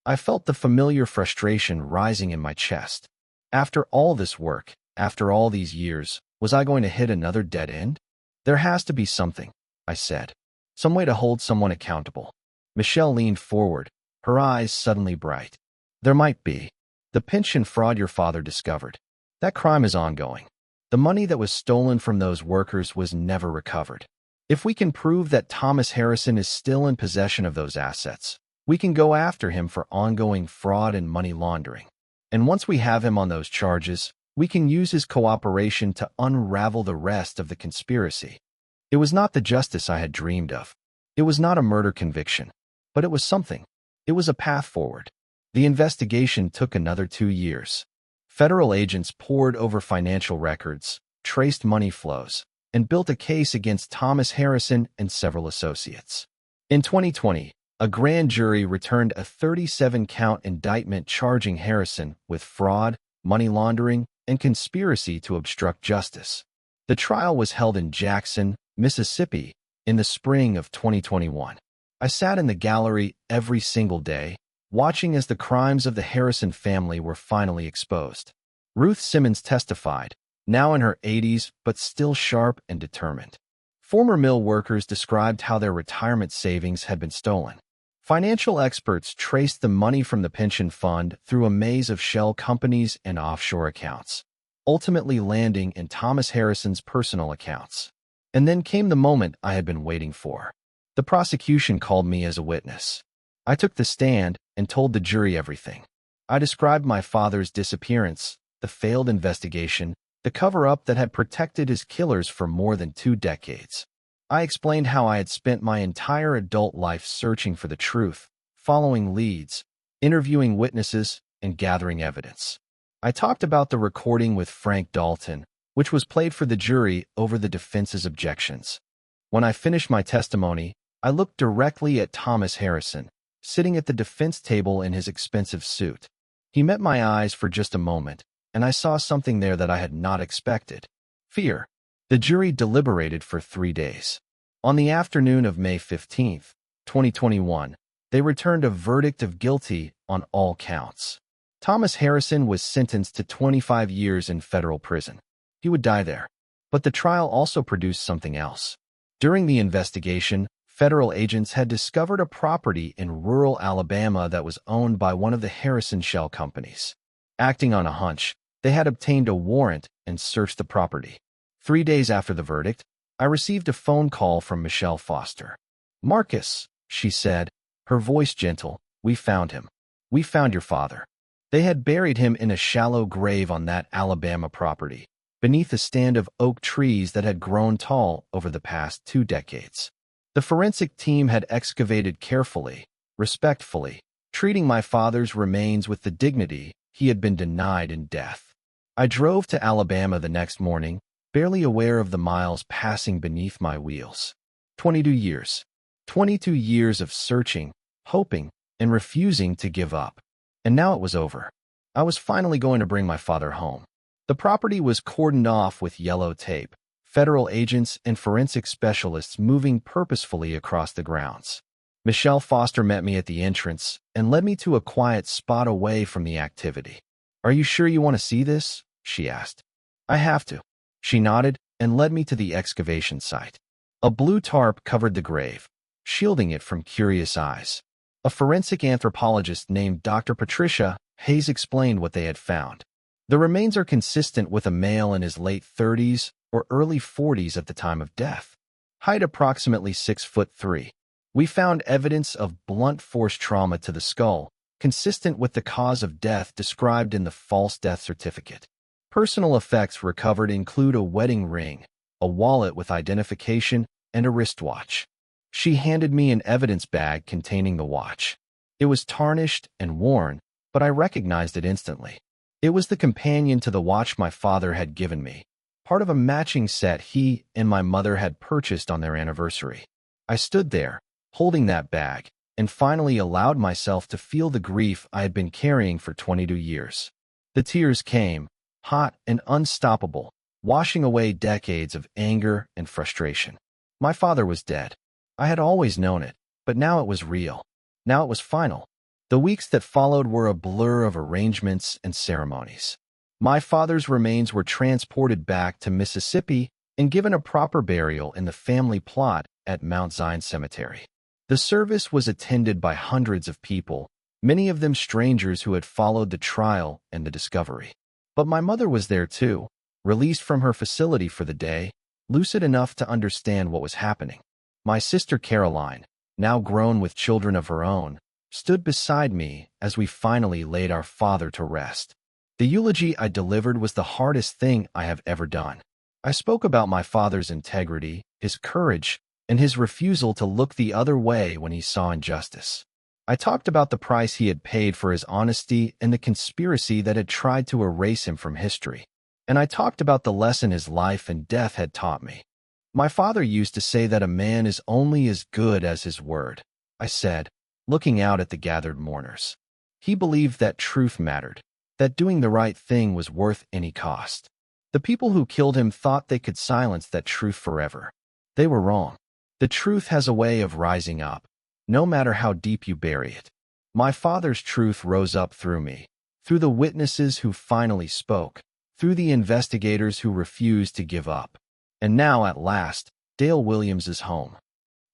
I felt the familiar frustration rising in my chest. After all this work, after all these years, was I going to hit another dead end? "There has to be something," I said. "Some way to hold someone accountable." Michelle leaned forward, her eyes suddenly bright. "There might be. The pension fraud your father discovered. That crime is ongoing. The money that was stolen from those workers was never recovered. If we can prove that Thomas Harrison is still in possession of those assets, we can go after him for ongoing fraud and money laundering. And once we have him on those charges, we can use his cooperation to unravel the rest of the conspiracy." It was not the justice I had dreamed of. It was not a murder conviction, but it was something. It was a path forward. The investigation took another 2 years. Federal agents pored over financial records, traced money flows, and built a case against Thomas Harrison and several associates. In 2020, a grand jury returned a 37-count indictment charging Harrison with fraud, money laundering, and conspiracy to obstruct justice. The trial was held in Jackson, Mississippi, in the spring of 2021. I sat in the gallery every single day, watching as the crimes of the Harrison family were finally exposed. Ruth Simmons testified, now in her 80s but still sharp and determined. Former mill workers described how their retirement savings had been stolen. Financial experts traced the money from the pension fund through a maze of shell companies and offshore accounts, ultimately landing in Thomas Harrison's personal accounts. And then came the moment I had been waiting for. The prosecution called me as a witness. I took the stand and told the jury everything. I described my father's disappearance, the failed investigation, the cover-up that had protected his killers for more than 2 decades. I explained how I had spent my entire adult life searching for the truth, following leads, interviewing witnesses, and gathering evidence. I talked about the recording with Frank Dalton, which was played for the jury over the defense's objections. When I finished my testimony, I looked directly at Thomas Harrison, sitting at the defense table in his expensive suit. He met my eyes for just a moment, and I saw something there that I had not expected: fear. The jury deliberated for 3 days. On the afternoon of May 15, 2021, they returned a verdict of guilty on all counts. Thomas Harrison was sentenced to 25 years in federal prison. He would die there. But the trial also produced something else. During the investigation, federal agents had discovered a property in rural Alabama that was owned by one of the Harrison shell companies. Acting on a hunch, they had obtained a warrant and searched the property. 3 days after the verdict, I received a phone call from Michelle Foster. "Marcus," she said, her voice gentle, "we found him. We found your father." They had buried him in a shallow grave on that Alabama property, beneath a stand of oak trees that had grown tall over the past 2 decades. The forensic team had excavated carefully, respectfully, treating my father's remains with the dignity he had been denied in death. I drove to Alabama the next morning, barely aware of the miles passing beneath my wheels. 22 years. 22 years of searching, hoping, and refusing to give up. And now it was over. I was finally going to bring my father home. The property was cordoned off with yellow tape, federal agents and forensic specialists moving purposefully across the grounds. Michelle Foster met me at the entrance and led me to a quiet spot away from the activity. "Are you sure you want to see this?" she asked. "I have to." She nodded and led me to the excavation site. A blue tarp covered the grave, shielding it from curious eyes. A forensic anthropologist named Dr. Patricia Hayes explained what they had found. The remains are consistent with a male in his late 30s or early 40s at the time of death. Height approximately 6'3". We found evidence of blunt force trauma to the skull, consistent with the cause of death described in the false death certificate. Personal effects recovered include a wedding ring, a wallet with identification, and a wristwatch. She handed me an evidence bag containing the watch. It was tarnished and worn, but I recognized it instantly. It was the companion to the watch my father had given me, part of a matching set he and my mother had purchased on their anniversary. I stood there, holding that bag, and finally allowed myself to feel the grief I had been carrying for 22 years. The tears came, hot and unstoppable, washing away decades of anger and frustration. My father was dead. I had always known it, but now it was real. Now it was final. The weeks that followed were a blur of arrangements and ceremonies. My father's remains were transported back to Mississippi and given a proper burial in the family plot at Mount Zion Cemetery. The service was attended by hundreds of people, many of them strangers who had followed the trial and the discovery. But my mother was there too, released from her facility for the day, lucid enough to understand what was happening. My sister Caroline, now grown with children of her own, stood beside me as we finally laid our father to rest. The eulogy I delivered was the hardest thing I have ever done. I spoke about my father's integrity, his courage, and his refusal to look the other way when he saw injustice. I talked about the price he had paid for his honesty and the conspiracy that had tried to erase him from history. And I talked about the lesson his life and death had taught me. My father used to say that a man is only as good as his word, I said, looking out at the gathered mourners. He believed that truth mattered, that doing the right thing was worth any cost. The people who killed him thought they could silence that truth forever. They were wrong. The truth has a way of rising up, no matter how deep you bury it. My father's truth rose up through me, through the witnesses who finally spoke, through the investigators who refused to give up. And now, at last, Dale Williams is home.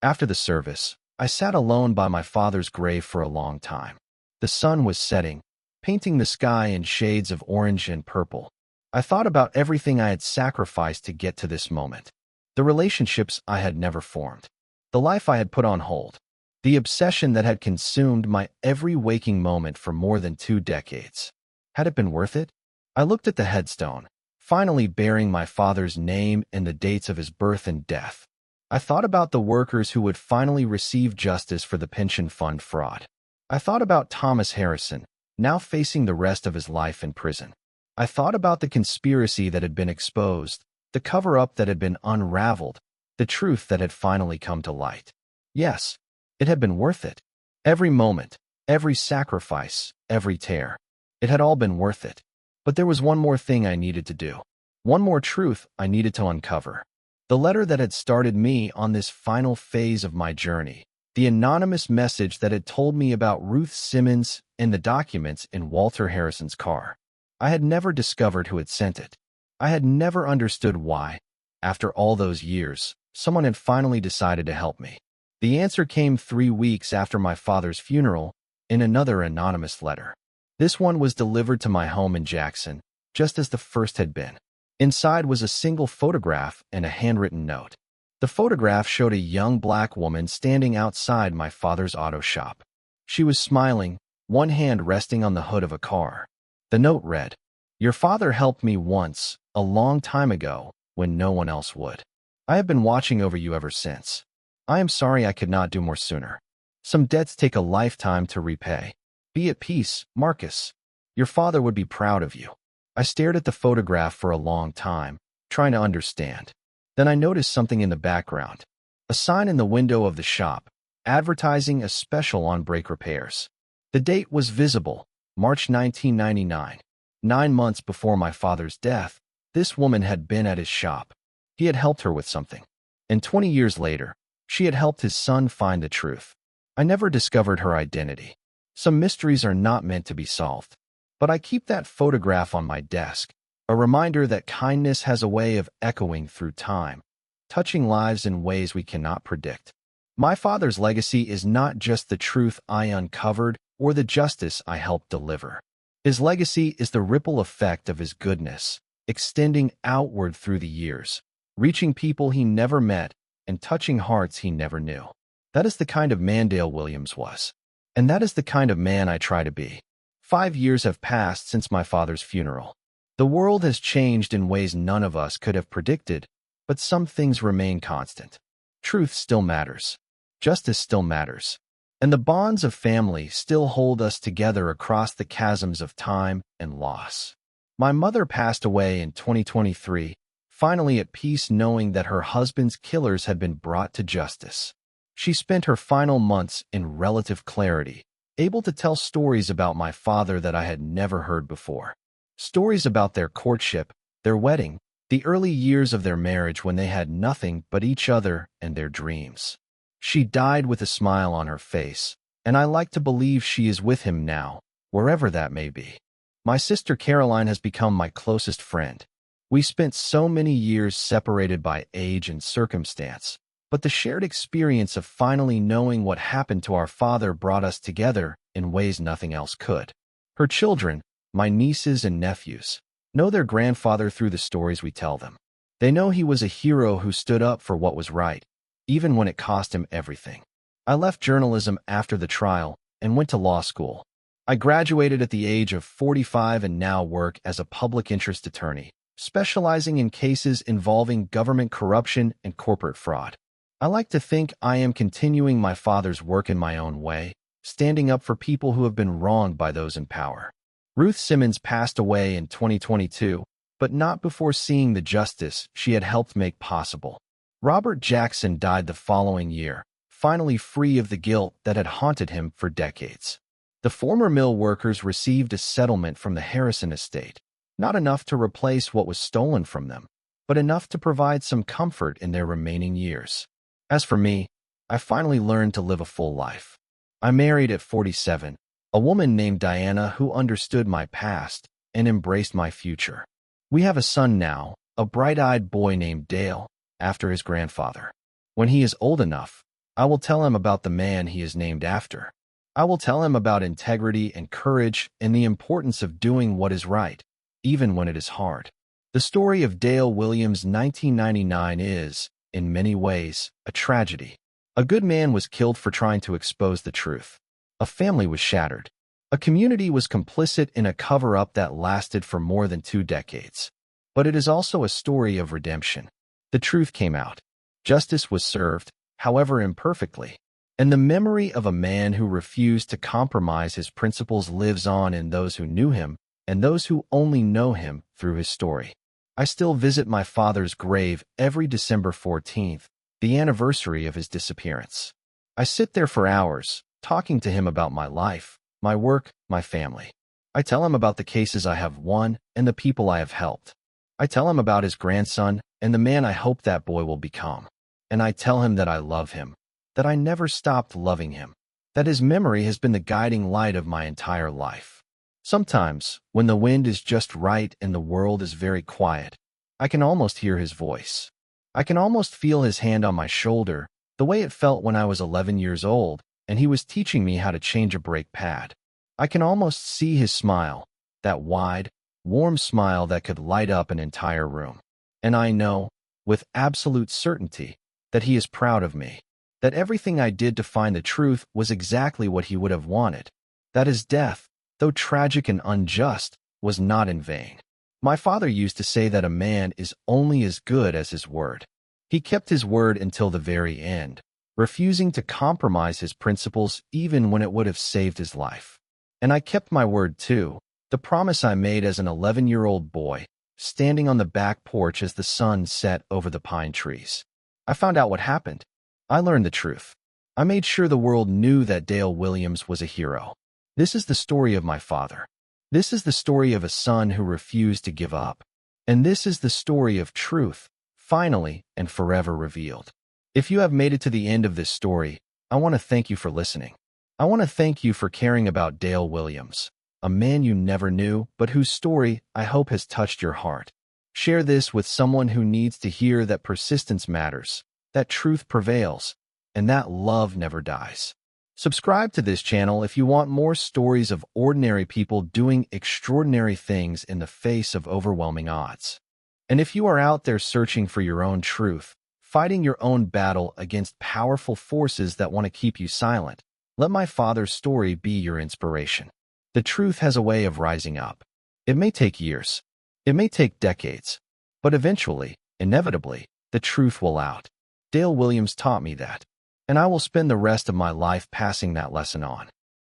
After the service, I sat alone by my father's grave for a long time. The sun was setting, painting the sky in shades of orange and purple. I thought about everything I had sacrificed to get to this moment. The relationships I had never formed. The life I had put on hold. The obsession that had consumed my every waking moment for more than 2 decades. Had it been worth it? I looked at the headstone, finally bearing my father's name and the dates of his birth and death. I thought about the workers who would finally receive justice for the pension fund fraud. I thought about Thomas Harrison, now facing the rest of his life in prison. I thought about the conspiracy that had been exposed, the cover-up that had been unraveled, the truth that had finally come to light. Yes, it had been worth it. Every moment, every sacrifice, every tear. It had all been worth it. But there was one more thing I needed to do. One more truth I needed to uncover. The letter that had started me on this final phase of my journey. The anonymous message that had told me about Ruth Simmons and the documents in Walter Harrison's car. I had never discovered who had sent it. I had never understood why, after all those years, someone had finally decided to help me. The answer came 3 weeks after my father's funeral in another anonymous letter. This one was delivered to my home in Jackson, just as the first had been. Inside was a single photograph and a handwritten note. The photograph showed a young black woman standing outside my father's auto shop. She was smiling, one hand resting on the hood of a car. The note read, "Your father helped me once, a long time ago, when no one else would. I have been watching over you ever since. I am sorry I could not do more sooner. Some debts take a lifetime to repay. Be at peace, Marcus. Your father would be proud of you." I stared at the photograph for a long time, trying to understand. Then I noticed something in the background. A sign in the window of the shop, advertising a special on brake repairs. The date was visible, March 1999. 9 months before my father's death, this woman had been at his shop. He had helped her with something. And 20 years later, she had helped his son find the truth. I never discovered her identity. Some mysteries are not meant to be solved. But I keep that photograph on my desk, a reminder that kindness has a way of echoing through time, touching lives in ways we cannot predict. My father's legacy is not just the truth I uncovered or the justice I helped deliver. His legacy is the ripple effect of his goodness, extending outward through the years, reaching people he never met and touching hearts he never knew. That is the kind of man Dale Williams was. And that is the kind of man I try to be. 5 years have passed since my father's funeral. The world has changed in ways none of us could have predicted, but some things remain constant. Truth still matters. Justice still matters. And the bonds of family still hold us together across the chasms of time and loss. My mother passed away in 2023, finally at peace knowing that her husband's killers had been brought to justice. She spent her final months in relative clarity, able to tell stories about my father that I had never heard before. Stories about their courtship, their wedding, the early years of their marriage when they had nothing but each other and their dreams. She died with a smile on her face, and I like to believe she is with him now, wherever that may be. My sister Caroline has become my closest friend. We spent so many years separated by age and circumstance, but the shared experience of finally knowing what happened to our father brought us together in ways nothing else could. Her children, my nieces and nephews, know their grandfather through the stories we tell them. They know he was a hero who stood up for what was right, even when it cost him everything. I left journalism after the trial and went to law school. I graduated at the age of 45 and now work as a public interest attorney, specializing in cases involving government corruption and corporate fraud. I like to think I am continuing my father's work in my own way, standing up for people who have been wronged by those in power. Ruth Simmons passed away in 2022, but not before seeing the justice she had helped make possible. Robert Jackson died the following year, finally free of the guilt that had haunted him for decades. The former mill workers received a settlement from the Harrison estate, not enough to replace what was stolen from them, but enough to provide some comfort in their remaining years. As for me, I finally learned to live a full life. I married at 47, a woman named Diana who understood my past and embraced my future. We have a son now, a bright-eyed boy named Dale, after his grandfather. When he is old enough, I will tell him about the man he is named after. I will tell him about integrity and courage and the importance of doing what is right, even when it is hard. The story of Dale Williams' 1999 is, in many ways, a tragedy. A good man was killed for trying to expose the truth. A family was shattered. A community was complicit in a cover-up that lasted for more than 2 decades. But it is also a story of redemption. The truth came out. Justice was served, however imperfectly. And the memory of a man who refused to compromise his principles lives on in those who knew him and those who only know him through his story. I still visit my father's grave every December 14th, the anniversary of his disappearance. I sit there for hours, talking to him about my life, my work, my family. I tell him about the cases I have won and the people I have helped. I tell him about his grandson and the man I hope that boy will become. And I tell him that I love him, that I never stopped loving him, that his memory has been the guiding light of my entire life. Sometimes, when the wind is just right and the world is very quiet, I can almost hear his voice. I can almost feel his hand on my shoulder, the way it felt when I was 11 years old and he was teaching me how to change a brake pad. I can almost see his smile, that wide, warm smile that could light up an entire room. And I know, with absolute certainty, that he is proud of me, that everything I did to find the truth was exactly what he would have wanted, that his death, though tragic and unjust, was not in vain. My father used to say that a man is only as good as his word. He kept his word until the very end, refusing to compromise his principles even when it would have saved his life. And I kept my word too, the promise I made as an 11-year-old boy, standing on the back porch as the sun set over the pine trees. I found out what happened. I learned the truth. I made sure the world knew that Dale Williams was a hero. This is the story of my father. This is the story of a son who refused to give up. And this is the story of truth, finally and forever revealed. If you have made it to the end of this story, I want to thank you for listening. I want to thank you for caring about Dale Williams, a man you never knew, but whose story I hope has touched your heart. Share this with someone who needs to hear that persistence matters, that truth prevails, and that love never dies. Subscribe to this channel if you want more stories of ordinary people doing extraordinary things in the face of overwhelming odds. And if you are out there searching for your own truth, fighting your own battle against powerful forces that want to keep you silent, let my father's story be your inspiration. The truth has a way of rising up. It may take years. It may take decades. But eventually, inevitably, the truth will out. Dale Williams taught me that. And I will spend the rest of my life passing that lesson on.